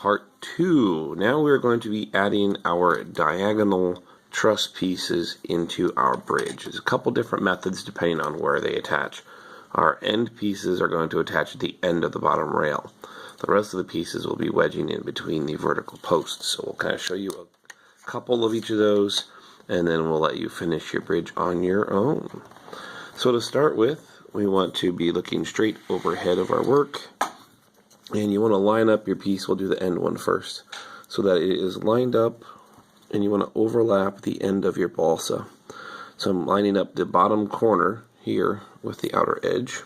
Part 2. Now we're going to be adding our diagonal truss pieces into our bridge. There's a couple different methods depending on where they attach. Our end pieces are going to attach at the end of the bottom rail. The rest of the pieces will be wedging in between the vertical posts. So we'll kind of show you a couple of each of those, and then we'll let you finish your bridge on your own. So to start with, we want to be looking straight overhead of our work. And you want to line up your piece. We'll do the end one first, so that it is lined up, and you want to overlap the end of your balsa. So I'm lining up the bottom corner here with the outer edge,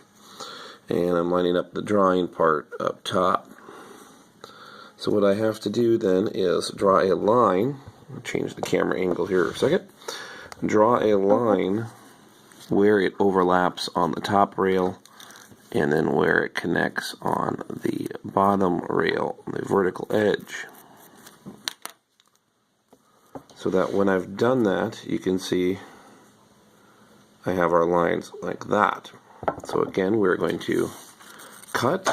and I'm lining up the drawing part up top. So what I have to do then is draw a line. I'll change the camera angle here a second. Draw a line where it overlaps on the top rail, and then where it connects on the bottom rail, the vertical edge. So that when I've done that, you can see I have our lines like that. So again, we're going to cut,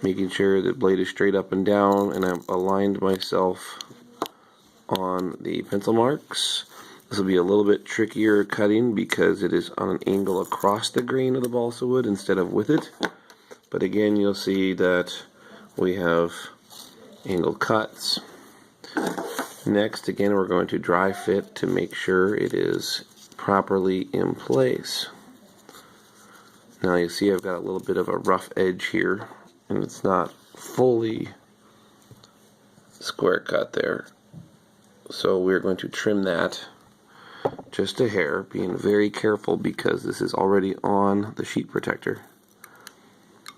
making sure the blade is straight up and down, and I've aligned myself on the pencil marks. This will be a little bit trickier cutting because it is on an angle across the grain of the balsa wood instead of with it. But again, you'll see that we have angle cuts. Next, again, we're going to dry fit to make sure it is properly in place. Now you see I've got a little bit of a rough edge here, and it's not fully square cut there. So we're going to trim that just a hair, being very careful because this is already on the sheet protector,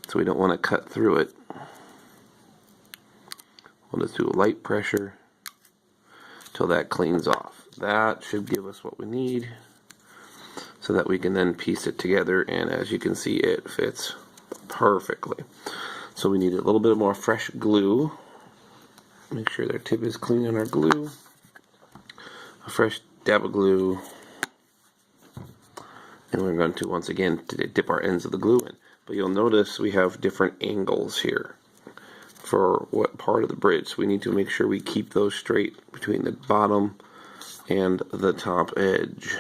so we don't want to cut through it. We'll just do a light pressure till that cleans off. That should give us what we need so that we can then piece it together, and as you can see, it fits perfectly. So we need a little bit more fresh glue. Make sure their tip is clean on our glue. A fresh dab of glue, and we're going to once again dip our ends of the glue in. But you'll notice we have different angles here for what part of the bridge. So we need to make sure we keep those straight between the bottom and the top edge.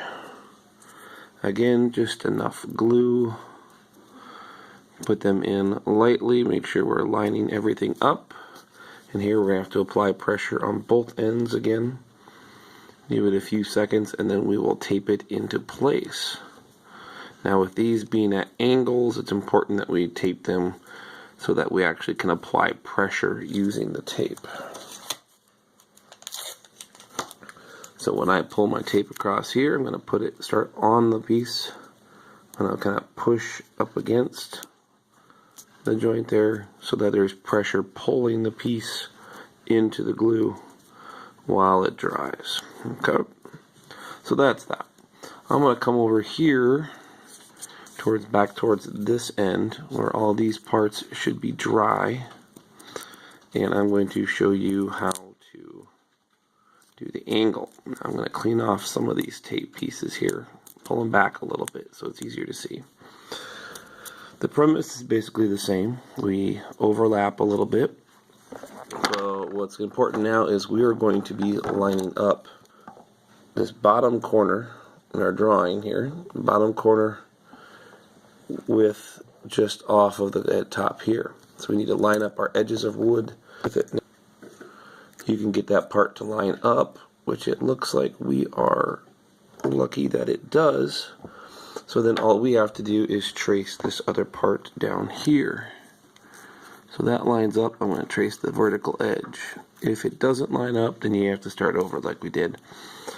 Again, just enough glue. Put them in lightly, make sure we're lining everything up. And here we're going to have to apply pressure on both ends again. Give it a few seconds, and then we will tape it into place. Now, with these being at angles, it's important that we tape them so that we actually can apply pressure using the tape. So when I pull my tape across here, I'm going to start on the piece, and I'll kind of push up against the joint there so that there's pressure pulling the piece into the glue while it dries. Okay, so that's that. I'm going to come over here back towards this end where all these parts should be dry, and I'm going to show you how to do the angle. I'm going to clean off some of these tape pieces here, pull them back a little bit so it's easier to see. The premise is basically the same. We overlap a little bit. So what's important now is we are going to be lining up this bottom corner in our drawing here, bottom corner with just off of the top here. So we need to line up our edges of wood with it. You can get that part to line up, which it looks like we are lucky that it does. So then all we have to do is trace this other part down here. So that lines up. I'm going to trace the vertical edge. If it doesn't line up, then you have to start over like we did.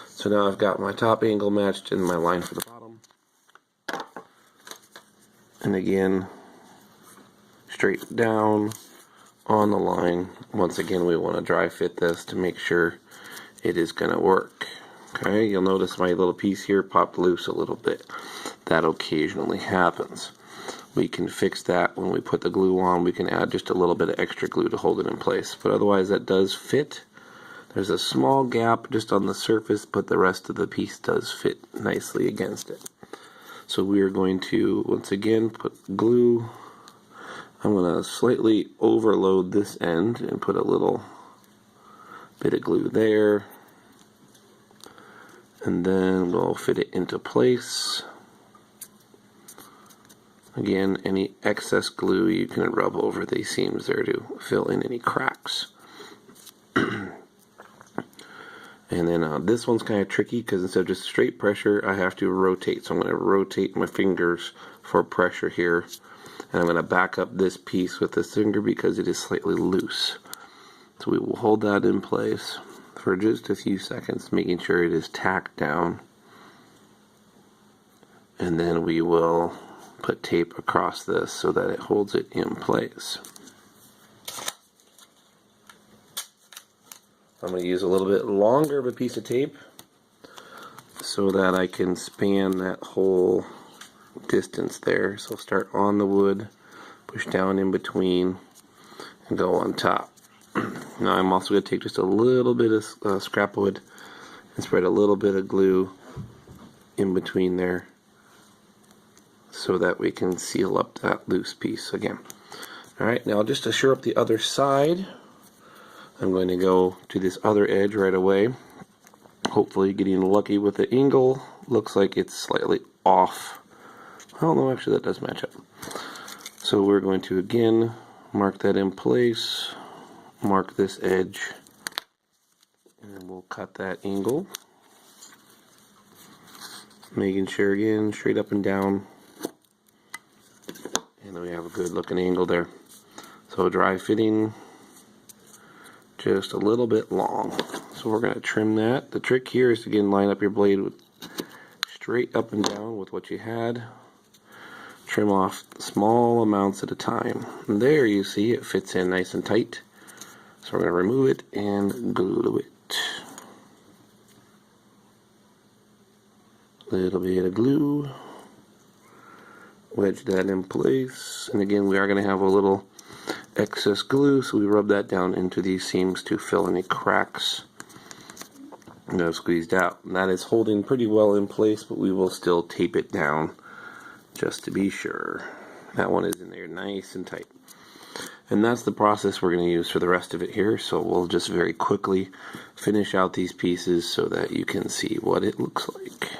So now I've got my top angle matched and my line for the bottom. And again, straight down on the line. Once again, we want to dry fit this to make sure it is going to work. Okay, you'll notice my little piece here popped loose a little bit. That occasionally happens. We can fix that when we put the glue on. We can add just a little bit of extra glue to hold it in place. But otherwise that does fit. There's a small gap just on the surface, but the rest of the piece does fit nicely against it. So we are going to, once again, put glue I'm going to slightly overload this end and put a little bit of glue there, and then we'll fit it into place. Again, any excess glue you can rub over these seams there to fill in any cracks. And then this one's kind of tricky because instead of just straight pressure, I have to rotate. So I'm going to rotate my fingers for pressure here. And I'm going to back up this piece with this finger because it is slightly loose. So we will hold that in place for just a few seconds, making sure it is tacked down. And then we will put tape across this so that it holds it in place. I'm going to use a little bit longer of a piece of tape so that I can span that whole distance there. So start on the wood, push down in between, and go on top. Now I'm also going to take just a little bit of scrap wood and spread a little bit of glue in between there so that we can seal up that loose piece again. Alright, now just to shore up the other side, I'm going to go to this other edge right away. Hopefully getting lucky with the angle. Looks like it's slightly off. Oh no, actually that does match up. So we're going to again mark that in place, mark this edge, and then we'll cut that angle. Making sure again, straight up and down. And then we have a good looking angle there. So dry fitting, just a little bit long. So we're going to trim that. The trick here is to again line up your blade with straight up and down with what you had. Trim off small amounts at a time. And there you see it fits in nice and tight. So we're going to remove it and glue it. Little bit of glue. Wedge that in place. And again, we are going to have a little excess glue, so we rub that down into these seams to fill any cracks that have squeezed out. And that is holding pretty well in place, but we will still tape it down just to be sure. That one is in there nice and tight. And that's the process we're going to use for the rest of it here, so we'll just very quickly finish out these pieces so that you can see what it looks like.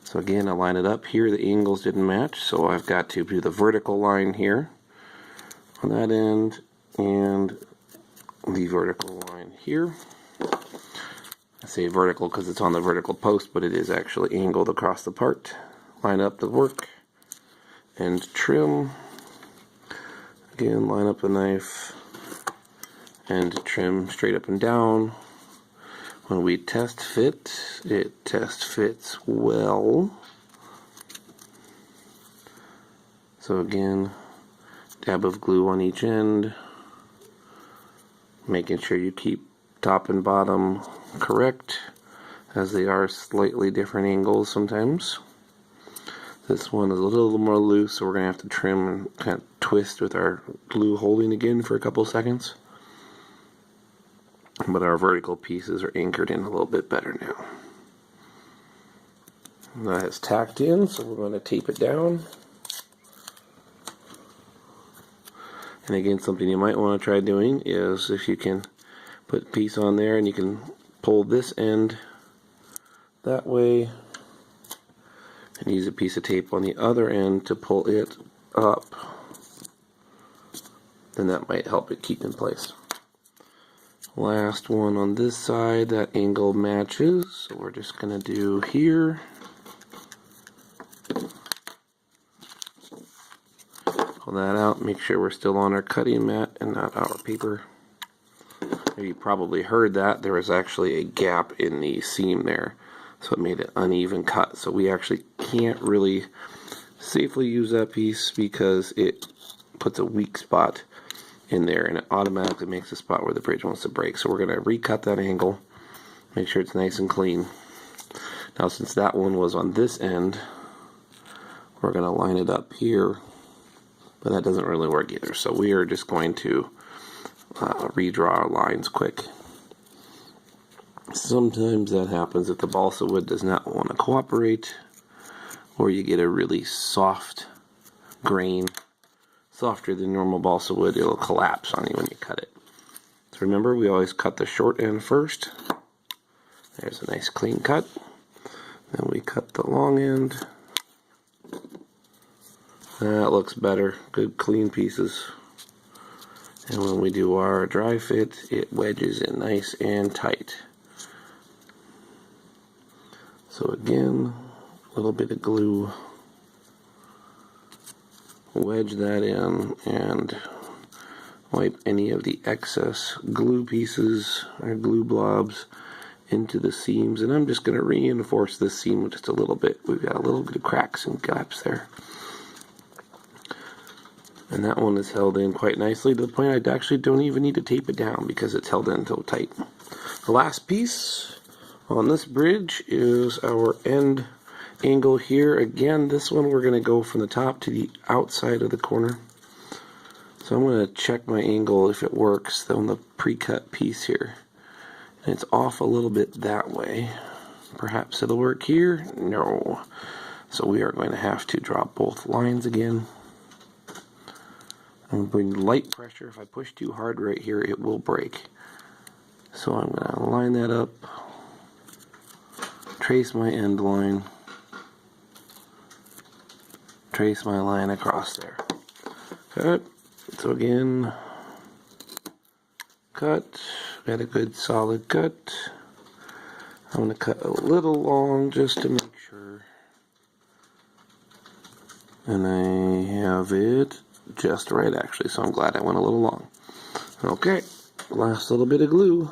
So again, I line it up here. The angles didn't match, so I've got to do the vertical line here on that end and the vertical line here. I say vertical because it's on the vertical post, but it is actually angled across the part. Line up the work and trim. Again, line up the knife and trim straight up and down. When we test fit, it test fits well. So again, dab of glue on each end, making sure you keep top and bottom correct, as they are slightly different angles sometimes. This one is a little more loose, so we're going to have to trim and kind of twist with our glue holding again for a couple seconds. But our vertical pieces are anchored in a little bit better now. That is tacked in, so we're going to tape it down. And again, something you might want to try doing is if you can put a piece on there and you can pull this end that way and use a piece of tape on the other end to pull it up, then that might help it keep in place. Last one on this side, that angle matches, so we're just going to do here. Pull that out, make sure we're still on our cutting mat and not our paper. You probably heard that there was actually a gap in the seam there, so it made an uneven cut. So we actually can't really safely use that piece because it puts a weak spot in there and it automatically makes a spot where the bridge wants to break. So we're going to recut that angle, make sure it's nice and clean. Now since that one was on this end, we're going to line it up here, but that doesn't really work either. So we are just going to redraw our lines quick. Sometimes that happens if the balsa wood does not want to cooperate. or you get a really soft grain, softer than normal balsa wood, it'll collapse on you when you cut it. So remember, we always cut the short end first. There's a nice clean cut. Then we cut the long end. That looks better. Good clean pieces. And when we do our dry fit, it wedges in nice and tight. So again, a little bit of glue. Wedge that in and wipe any of the excess glue pieces or glue blobs into the seams. And I'm just going to reinforce this seam just a little bit. We've got a little bit of cracks and gaps there. And that one is held in quite nicely to the point I actually don't even need to tape it down because it's held in so tight. The last piece on this bridge is our end angle here. Again, this one we're going to go from the top to the outside of the corner. So I'm going to check my angle if it works on the pre-cut piece here. And it's off a little bit that way. Perhaps it'll work here? No. So we are going to have to drop both lines again. I'm going to bring light pressure. If I push too hard right here, it will break. So I'm going to line that up, trace my end line, trace my line across there. Cut. So again, cut. Got a good solid cut. I'm going to cut a little long just to make sure. And I have it just right actually, so I'm glad I went a little long. Okay, last little bit of glue.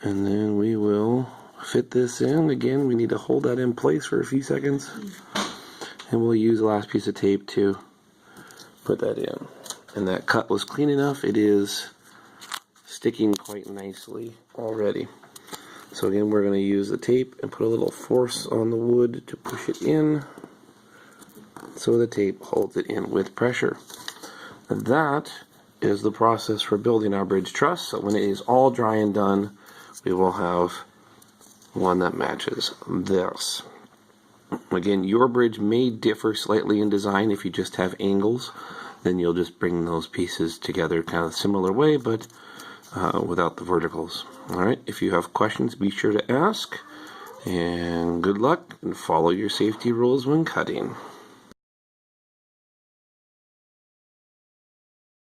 And then we will fit this in. Again, we need to hold that in place for a few seconds. And we'll use the last piece of tape to put that in. And that cut was clean enough. It is sticking quite nicely already. So again, we're going to use the tape and put a little force on the wood to push it in so the tape holds it in with pressure. That is the process for building our bridge truss. So when it is all dry and done, we will have one that matches this. Again, your bridge may differ slightly in design. If you just have angles, then you'll just bring those pieces together kind of similar way, but without the verticals. Alright, if you have questions, be sure to ask, and good luck, and follow your safety rules when cutting.